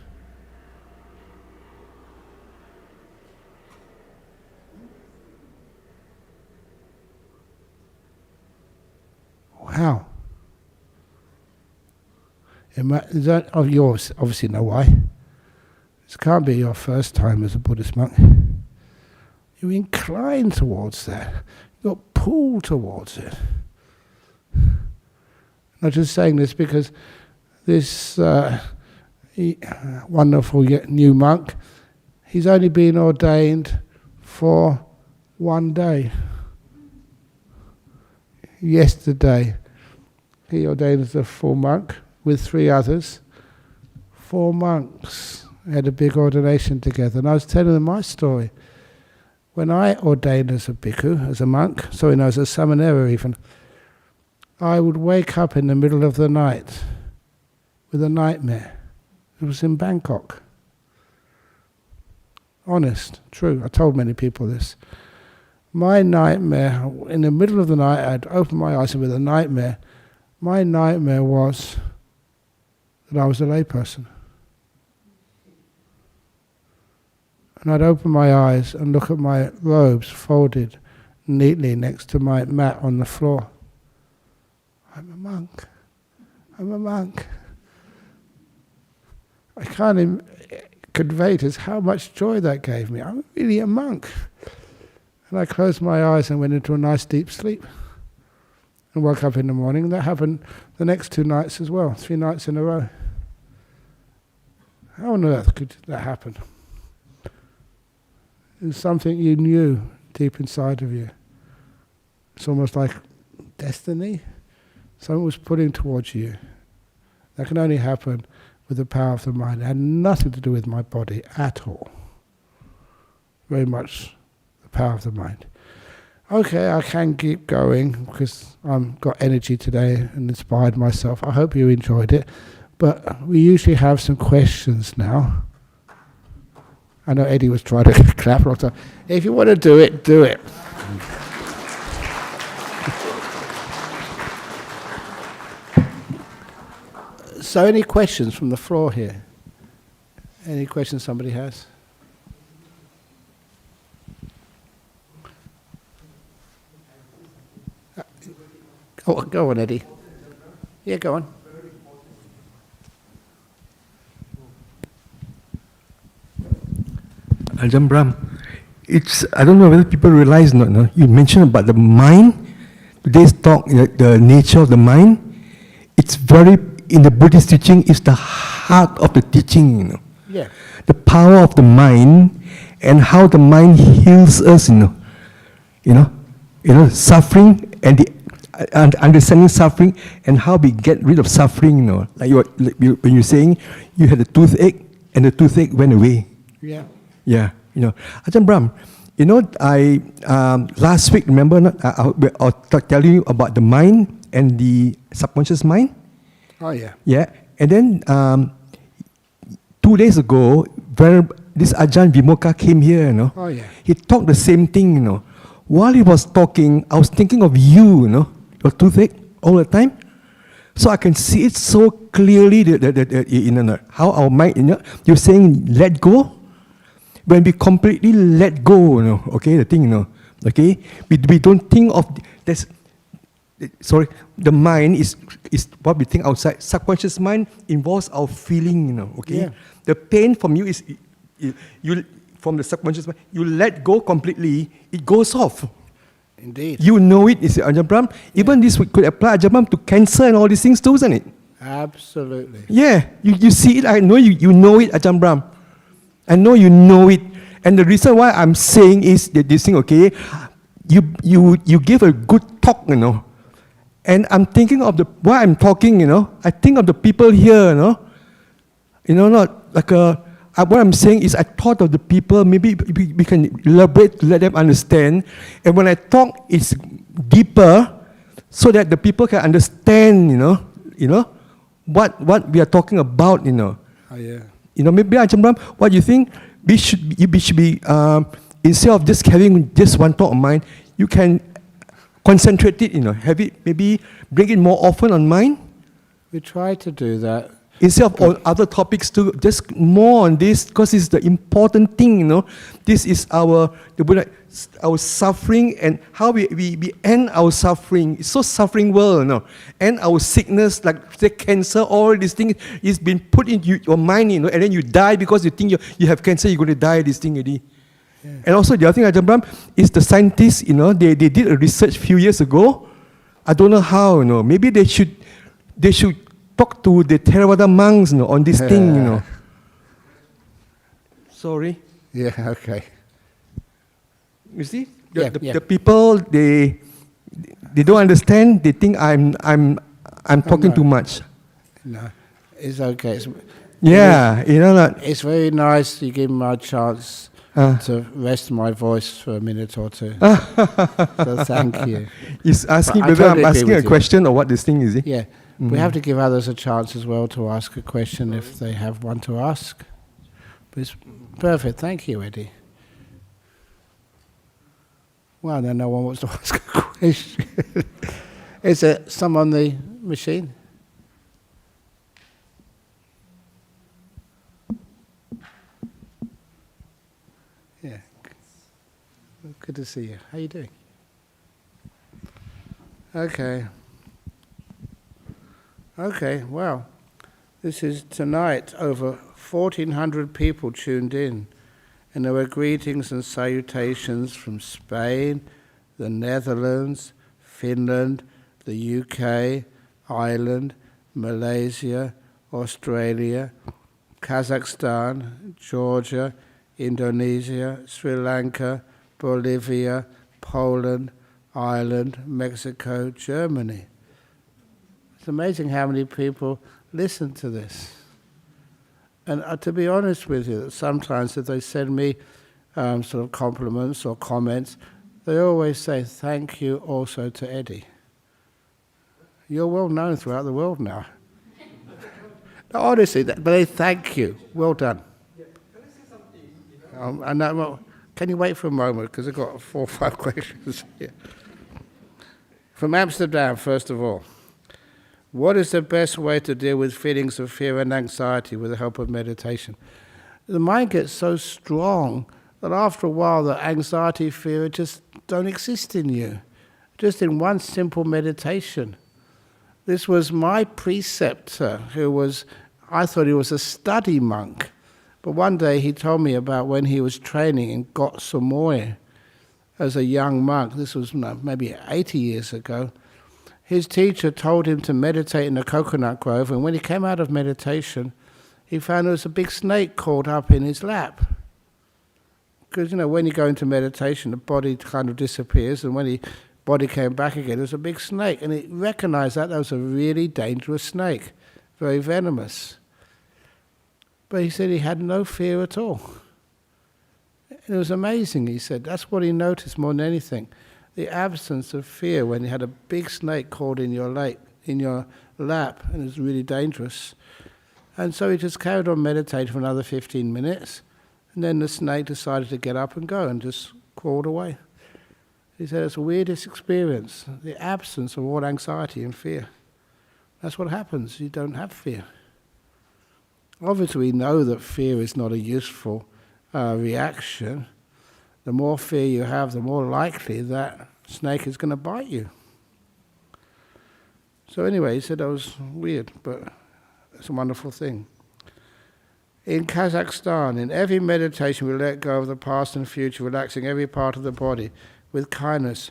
Wow. You obviously know why. This can't be your first time as a Buddhist monk. You're inclined towards that. You're pulled towards it. I'm not just saying this because this wonderful new monk, he's only been ordained for one day. Yesterday, he ordained as a full monk with 3 others. 4 monks had a big ordination together. And I was telling them my story. When I ordained as a bhikkhu, as a monk, as a samanera even, I would wake up in the middle of the night with a nightmare. It was in Bangkok. Honest, true. I told many people this. My nightmare, in the middle of the night, I'd open my eyes with a nightmare. My nightmare was that I was a layperson. And I'd open my eyes and look at my robes folded neatly next to my mat on the floor. I'm a monk. I'm a monk. I can't convey to how much joy that gave me. I'm really a monk. And I closed my eyes and went into a nice deep sleep. And woke up in the morning. And that happened the next 2 nights as well, 3 nights in a row. How on earth could that happen? It was something you knew deep inside of you. It's almost like destiny. Someone was pulling towards you. That can only happen with the power of the mind. It had nothing to do with my body at all. Very much the power of the mind. Okay, I can keep going because I've got energy today and inspired myself. I hope you enjoyed it. But we usually have some questions now. I know Eddie was trying to clap a lot of time. If you want to do it, do it. So any questions from the floor here? Any questions somebody has? Go on, Eddie. Yeah, go on. Ajahn Brahm, I don't know whether people realize or not. No? You mentioned about the mind. Today's talk, the nature of the mind. It's in the Buddhist teaching, it's the heart of the teaching. Yeah. The power of the mind and how the mind heals us. Suffering and the understanding suffering and how we get rid of suffering. Like when you're saying you had a toothache and the toothache went away. Yeah. Yeah, Ajahn Brahm, You know, I last week, remember, I was telling you about the mind and the subconscious mind. Oh yeah. Yeah, and then 2 days ago, when this Ajahn Vimoka came here, you know, Oh yeah. he talked the same thing, you know. While he was talking, I was thinking of you, you know, your toothache all the time. So I can see it so clearly, how our mind, you know, you're saying let go. When we completely let go, you know, okay, the thing, you know, okay, we don't think of this. Sorry, the mind is what we think outside. Subconscious mind involves our feeling, you know, okay. Yeah. The pain from you is you from the subconscious mind. You let go completely, it goes off. Indeed. You know it, is Ajahn Brahm. Even this could apply Ajahn Brahm to cancer and all these things too, isn't it? Absolutely. Yeah, you see it. I know you know it, Ajahn Brahm. I know you know it. And the reason why I'm saying is that this thing, okay, you give a good talk, you know. And I'm thinking of why I'm talking, you know. I think of the people here, you know. You know, not like what I'm saying is I thought of the people, maybe we can elaborate to let them understand. And when I talk, it's deeper so that the people can understand, you know, what we are talking about, you know. Oh yeah. You know, maybe Ajahn Brahm, what you think we should be instead of just having just one thought of mind, you can concentrate it, you know, have it, maybe bring it more often on mind. We try to do that. Instead of all other topics too, just more on this, because it's the important thing, you know. This is our suffering and how we end our suffering. It's so suffering world, you know. And our sickness, like say cancer, all these things is been put in your mind, you know, and then you die because you think you have cancer, you're going to die, this thing already. Yeah. And also the other thing, Ajahn Brahm, is the scientists, you know, they did a research a few years ago. I don't know how, you know, maybe they should talk to the Theravada monks, you know, on this thing, you know. Sorry. Yeah. Okay. You see, the people they don't understand. They think I'm talking too much. No, it's okay. Yeah, you know that. It's very nice you give me a chance to rest my voice for a minute or two. So thank you. He's asking whether I'm asking a question or what this thing is. Yeah. We have to give others a chance as well to ask a question if they have one to ask. But it's perfect. Thank you, Eddie. Well, then no one wants to ask a question. Is there some on the machine? Yeah. Good to see you. How are you doing? Okay. Okay, well, this is tonight, over 1,400 people tuned in, and there were greetings and salutations from Spain, the Netherlands, Finland, the UK, Ireland, Malaysia, Australia, Kazakhstan, Georgia, Indonesia, Sri Lanka, Bolivia, Poland, Ireland, Mexico, Germany. It's amazing how many people listen to this. And to be honest with you, sometimes if they send me sort of compliments or comments, they always say, thank you also to Eddie. You're well known throughout the world now. No, honestly, but they thank you. Well done. Yeah. Can I say something? I know, well, can you wait for a moment, because I've got 4 or 5 questions here. From Amsterdam, first of all. What is the best way to deal with feelings of fear and anxiety with the help of meditation? The mind gets so strong that after a while the anxiety, fear just don't exist in you. Just in one simple meditation. This was my preceptor I thought he was a study monk. But one day he told me about when he was training in Got Samoy as a young monk. This was maybe 80 years ago. His teacher told him to meditate in a coconut grove, and when he came out of meditation, he found there was a big snake caught up in his lap. Because, you know, when you go into meditation, the body kind of disappears, and when the body came back again, there was a big snake, and he recognized that was a really dangerous snake, very venomous. But he said he had no fear at all. And it was amazing, he said. That's what he noticed more than anything. The absence of fear when you had a big snake caught in your lap, and it was really dangerous. And so he just carried on meditating for another 15 minutes, and then the snake decided to get up and go and just crawled away. He said it's the weirdest experience, the absence of all anxiety and fear. That's what happens, you don't have fear. Obviously we know that fear is not a useful reaction. The more fear you have, the more likely that snake is going to bite you. So anyway, he said that was weird, but it's a wonderful thing. In Kazakhstan, in every meditation we let go of the past and future, relaxing every part of the body with kindness.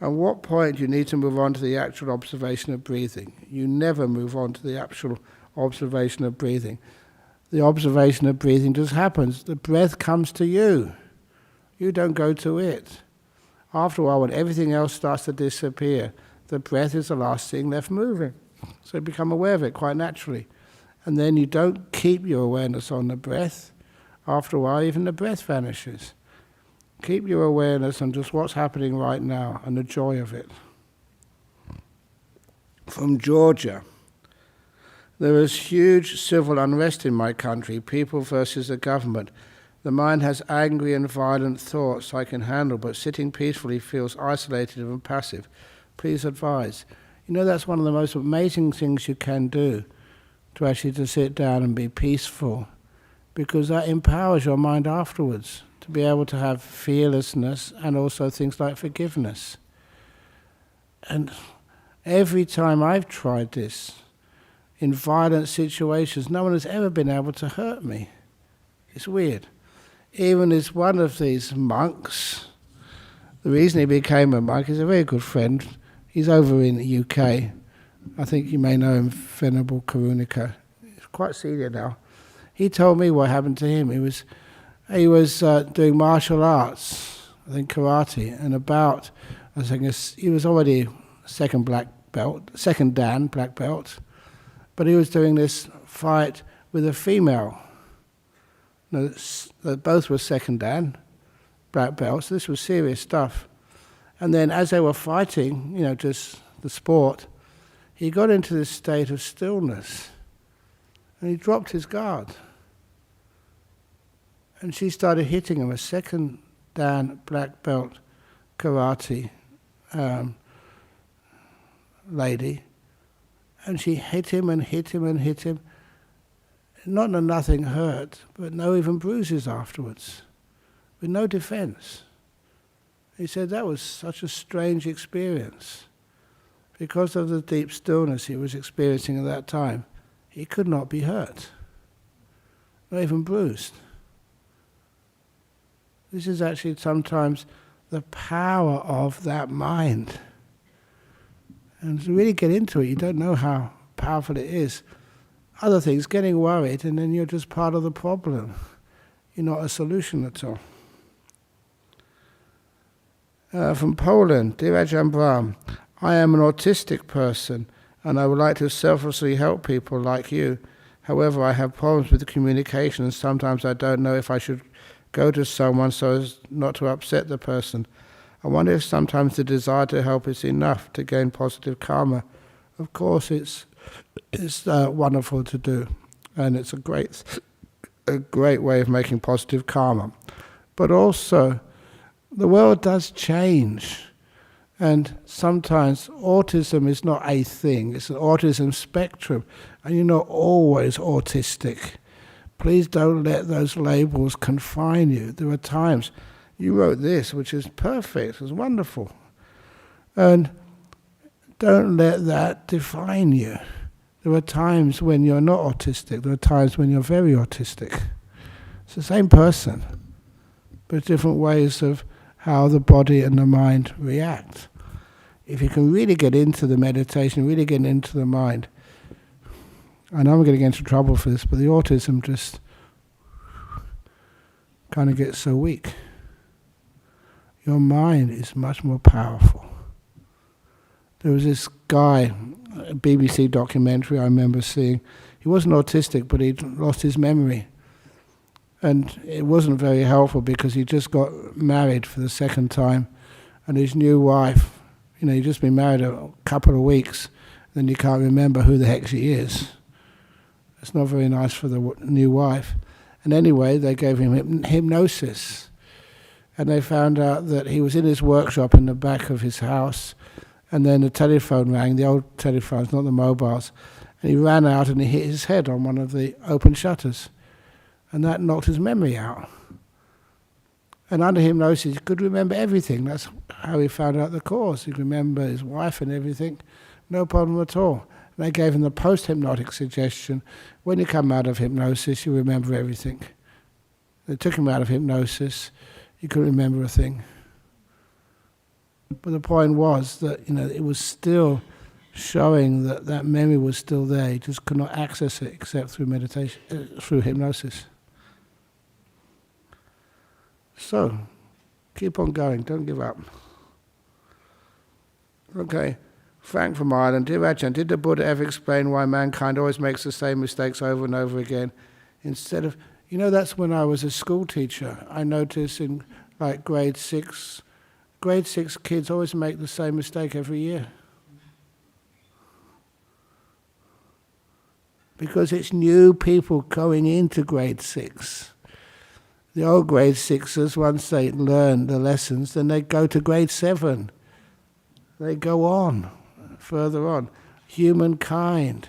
At what point do you need to move on to the actual observation of breathing? You never move on to the actual observation of breathing. The observation of breathing just happens. The breath comes to you. You don't go to it. After a while, when everything else starts to disappear, the breath is the last thing left moving. So you become aware of it quite naturally. And then you don't keep your awareness on the breath. After a while, even the breath vanishes. Keep your awareness on just what's happening right now and the joy of it. From Georgia. There is huge civil unrest in my country, people versus the government. The mind has angry and violent thoughts I can handle, but sitting peacefully feels isolated and passive. Please advise. You know, that's one of the most amazing things you can do, to actually to sit down and be peaceful, because that empowers your mind afterwards to be able to have fearlessness and also things like forgiveness. And every time I've tried this, in violent situations, no one has ever been able to hurt me. It's weird. Even as one of these monks, the reason he became a monk, he's a very good friend. He's over in the UK. I think you may know him, Venerable Karunika. He's quite senior now. He told me what happened to him. He was doing martial arts, I think karate, and he was already second Dan black belt, but he was doing this fight with a female. Both were second Dan black belts. This was serious stuff. And then as they were fighting, just the sport, he got into this state of stillness, and he dropped his guard. And she started hitting him, a second Dan black belt karate lady, and she hit him and hit him and hit him. Not that nothing hurt, but no even bruises afterwards, with no defense. He said that was such a strange experience. Because of the deep stillness he was experiencing at that time, he could not be hurt, not even bruised. This is actually sometimes the power of that mind. And to really get into it, you don't know how powerful it is. Other things, getting worried, and then you're just part of the problem. You're not a solution at all. From Poland, dear Ajahn Brahm, I am an autistic person, and I would like to selflessly help people like you. However, I have problems with communication, and sometimes I don't know if I should go to someone so as not to upset the person. I wonder if sometimes the desire to help is enough to gain positive karma. Of course, it's wonderful to do, and it's a great way of making positive karma. But also, the world does change, and sometimes autism is not a thing, it's an autism spectrum, and you're not always autistic. Please don't let those labels confine you. There are times, you wrote this, which is perfect, it's wonderful, and don't let that define you. There are times when you're not autistic, there are times when you're very autistic. It's the same person, but different ways of how the body and the mind react. If you can really get into the meditation, really get into the mind, I know I'm going to get into trouble for this, but the autism just kind of gets so weak. Your mind is much more powerful. There was this guy, a BBC documentary I remember seeing. He wasn't autistic, but he'd lost his memory. And it wasn't very helpful because he just got married for the second time, and his new wife, he'd just been married a couple of weeks, then you can't remember who the heck she is. It's not very nice for the new wife. And anyway, they gave him hypnosis. And they found out that he was in his workshop in the back of his house, and then the telephone rang, the old telephones, not the mobiles, and he ran out and he hit his head on one of the open shutters. And that knocked his memory out. And under hypnosis, he could remember everything. That's how he found out the cause. He could remember his wife and everything, no problem at all. And they gave him the post-hypnotic suggestion, when you come out of hypnosis, you remember everything. They took him out of hypnosis, he couldn't remember a thing. But the point was that, it was still showing that that memory was still there. He just could not access it except through meditation, through hypnosis. So, keep on going, don't give up. Okay, Frank from Ireland. Dear Ajahn, did the Buddha ever explain why mankind always makes the same mistakes over and over again? Instead of, that's when I was a school teacher. I noticed in grade 6 kids always make the same mistake every year. Because it's new people going into grade 6. The old grade 6ers, once they learn the lessons, then they go to grade 7. They go on, further on. Humankind.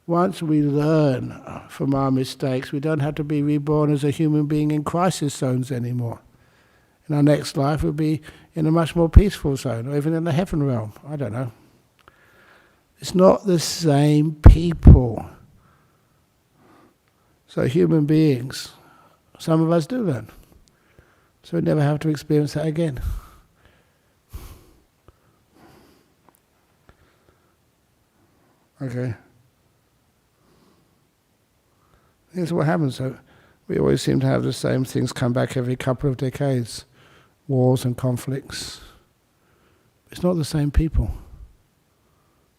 Once we learn from our mistakes, we don't have to be reborn as a human being in crisis zones anymore. In our next life, we'll be in a much more peaceful zone, or even in the heaven realm. I don't know. It's not the same people. So human beings, some of us do learn. So we never have to experience that again. Okay. Here's what happens. So we always seem to have the same things come back every couple of decades. Wars and conflicts. It's not the same people.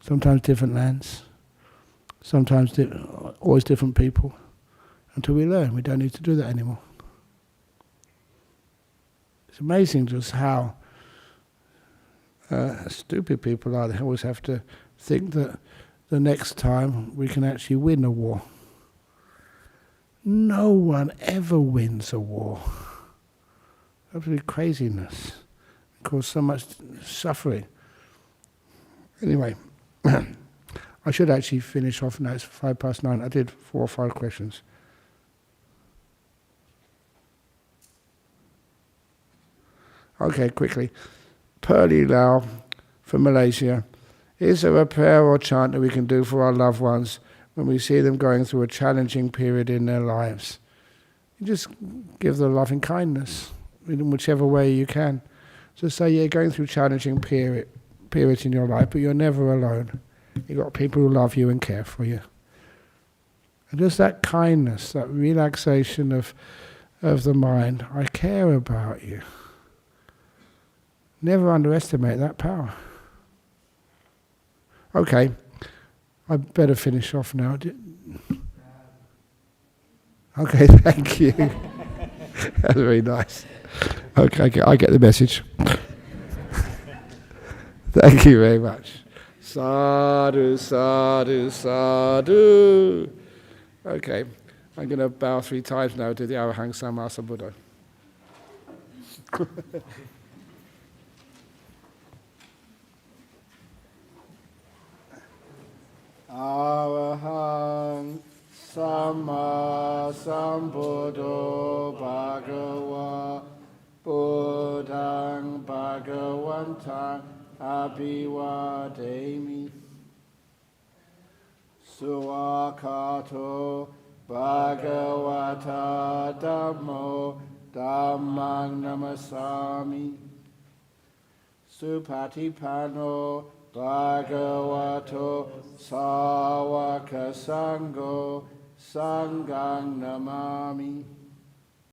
Sometimes different lands. Sometimes always different people. Until we learn, we don't need to do that anymore. It's amazing just how stupid people are. They always have to think that the next time we can actually win a war. No one ever wins a war. Absolute craziness. It causes so much suffering. Anyway, I should actually finish off now. It's 9:05. I did 4 or 5 questions. Okay, quickly. Pearly Lau from Malaysia. Is there a prayer or chant that we can do for our loved ones when we see them going through a challenging period in their lives? You just give them loving kindness in whichever way you can. So say you're going through challenging periods in your life, but you're never alone. You've got people who love you and care for you. And just that kindness, that relaxation of the mind, I care about you. Never underestimate that power. Okay, I better finish off now. Okay, thank you. That's very nice. Okay, I get the message. Thank you very much. Sadhu, sadhu, sadhu. Okay, I'm going to bow 3 times now to the Arahant Sammasa Buddha. Arahant Samma Sambuddho Bhagava Buddhang Bhagavantang Abhivademi Suakato Bhagavata Dhammo Dhammang Namasami Supatipano Bhagavato Sāvaka Sangho Sanghang Namami